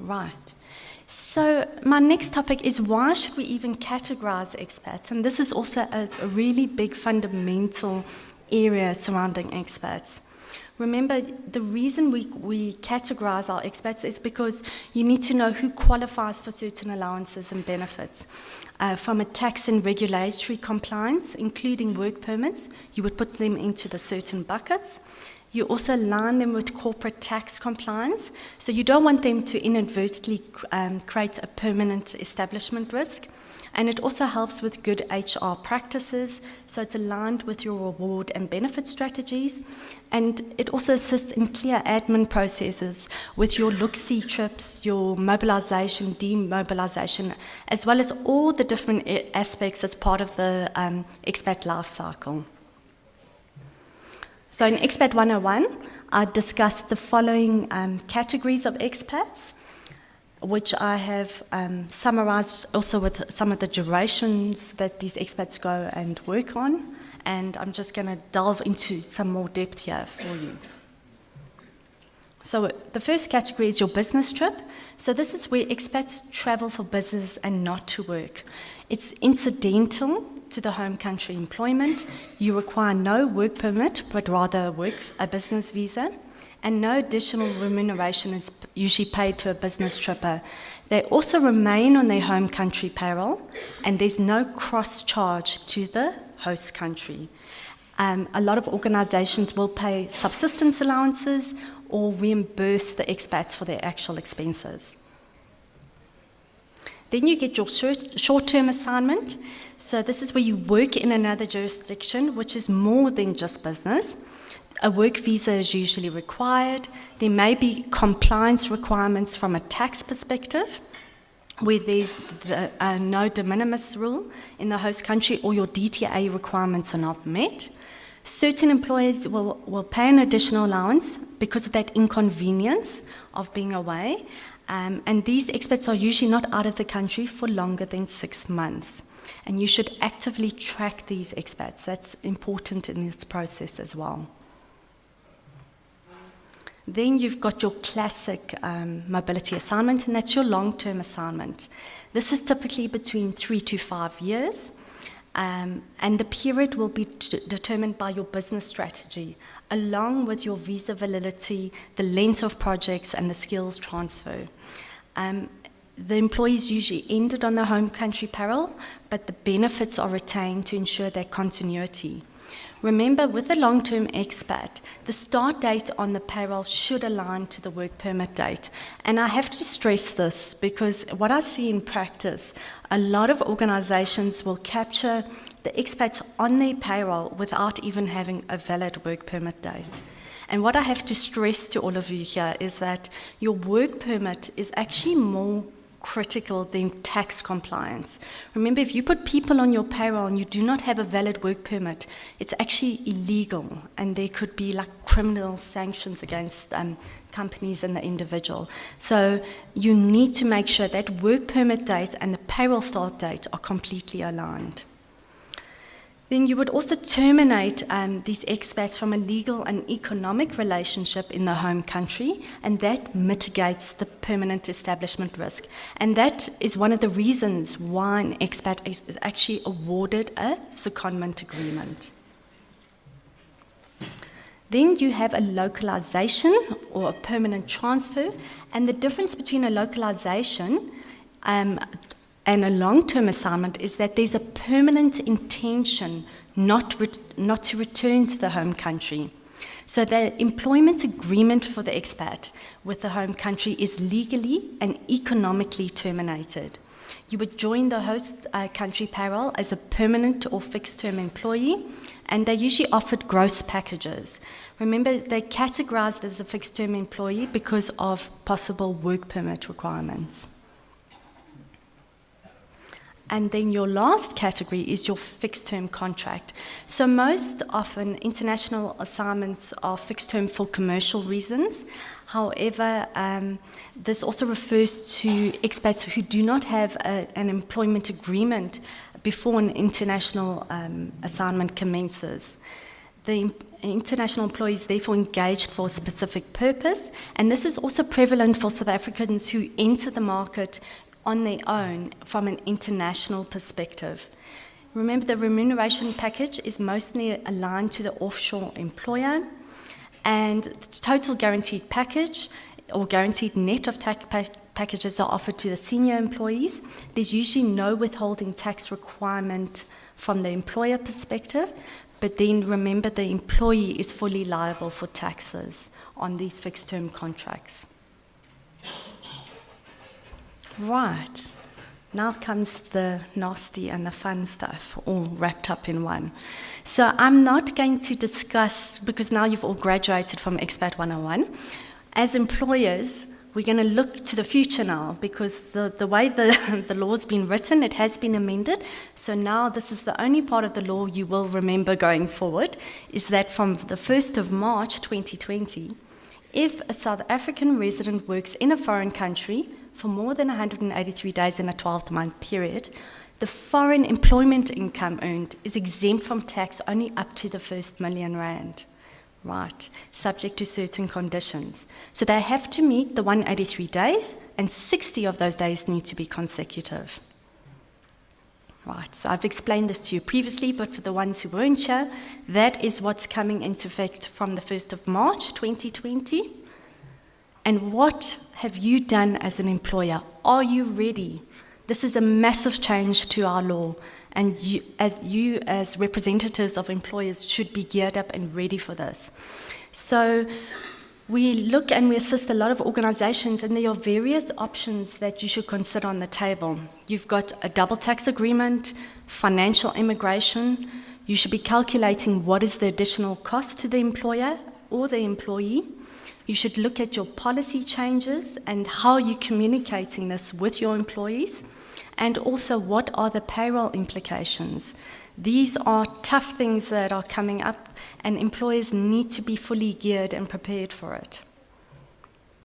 Right. So my next topic is why should we even categorize expats? And this is also a really big fundamental area surrounding expats. Remember, the reason we categorize our expats is because you need to know who qualifies for certain allowances and benefits. From a tax and regulatory compliance, including work permits, you would put them into the certain buckets. You also align them with corporate tax compliance, so you don't want them to inadvertently create a permanent establishment risk. And it also helps with good HR practices, so it's aligned with your reward and benefit strategies. And it also assists in clear admin processes with your look-see trips, your mobilisation, demobilisation, as well as all the different aspects as part of the expat life cycle. So in Expat 101, I discussed the following categories of expats, which I have summarised also with some of the durations that these expats go and work on, and I'm just going to delve into some more depth here for you. So the first category is your business trip. So this is where expats travel for business and not to work. It's incidental to the home country employment. You require no work permit, but rather a business visa, and no additional remuneration is usually paid to a business tripper. They also remain on their home country payroll, and there's no cross charge to the host country. A lot of organisations will pay subsistence allowances or reimburse the expats for their actual expenses. Then you get your short-term assignment. So this is where you work in another jurisdiction, which is more than just business. A work visa is usually required. There may be compliance requirements from a tax perspective, where there's the no de minimis rule in the host country or your DTA requirements are not met. Certain employers will pay an additional allowance because of that inconvenience of being away. And these expats are usually not out of the country for longer than 6 months. And you should actively track these expats. That's important in this process as well. Then you've got your classic mobility assignment, and that's your long-term assignment. This is typically between 3 to 5 years. And the period will be determined by your business strategy, along with your visa validity, the length of projects, and the skills transfer. The employees usually ended on their home country payroll, but the benefits are retained to ensure their continuity. Remember, with a long-term expat, the start date on the payroll should align to the work permit date. And I have to stress this because what I see in practice, a lot of organisations will capture the expats on their payroll without even having a valid work permit date. And what I have to stress to all of you here is that your work permit is actually more critical than tax compliance. Remember, if you put people on your payroll and you do not have a valid work permit, it's actually illegal, and there could be like criminal sanctions against companies and the individual. So you need to make sure that work permit date and the payroll start date are completely aligned. Then you would also terminate these expats from a legal and economic relationship in the home country, and that mitigates the permanent establishment risk. And that is one of the reasons why an expat is actually awarded a secondment agreement. Then you have a localization or a permanent transfer, and the difference between a localization and a long-term assignment is that there's a permanent intention not to return to the home country. So the employment agreement for the expat with the home country is legally and economically terminated. You would join the host country payroll as a permanent or fixed-term employee, and they're usually offered gross packages. Remember, they're categorized as a fixed-term employee because of possible work permit requirements. And then your last category is your fixed-term contract. So most often, international assignments are fixed-term for commercial reasons. However, this also refers to expats who do not have an employment agreement before an international assignment commences. The international employee is therefore engaged for a specific purpose, and this is also prevalent for South Africans who enter the market on their own from an international perspective. Remember, the remuneration package is mostly aligned to the offshore employer, and the total guaranteed package or guaranteed net of tax packages are offered to the senior employees. There's usually no withholding tax requirement from the employer perspective, but then remember the employee is fully liable for taxes on these fixed term contracts. Right, now comes the nasty and the fun stuff, all wrapped up in one. So I'm not going to discuss, because now you've all graduated from Expat 101. As employers, we're going to look to the future now, because the way the law's been written, it has been amended. So now this is the only part of the law you will remember going forward, is that from the 1st of March 2020, if a South African resident works in a foreign country for more than 183 days in a 12-month period, the foreign employment income earned is exempt from tax only up to the first R1,000,000. Right, subject to certain conditions. So they have to meet the 183 days, and 60 of those days need to be consecutive. Right, so I've explained this to you previously, but for the ones who weren't here, that is what's coming into effect from the 1st of March 2020. And what have you done as an employer? Are you ready? This is a massive change to our law, and you as representatives of employers should be geared up and ready for this. So we look and we assist a lot of organizations, and there are various options that you should consider on the table. You've got a double tax agreement, financial immigration. You should be calculating what is the additional cost to the employer or the employee. You should look at your policy changes and how you're communicating this with your employees, and also what are the payroll implications. These are tough things that are coming up, and employers need to be fully geared and prepared for it.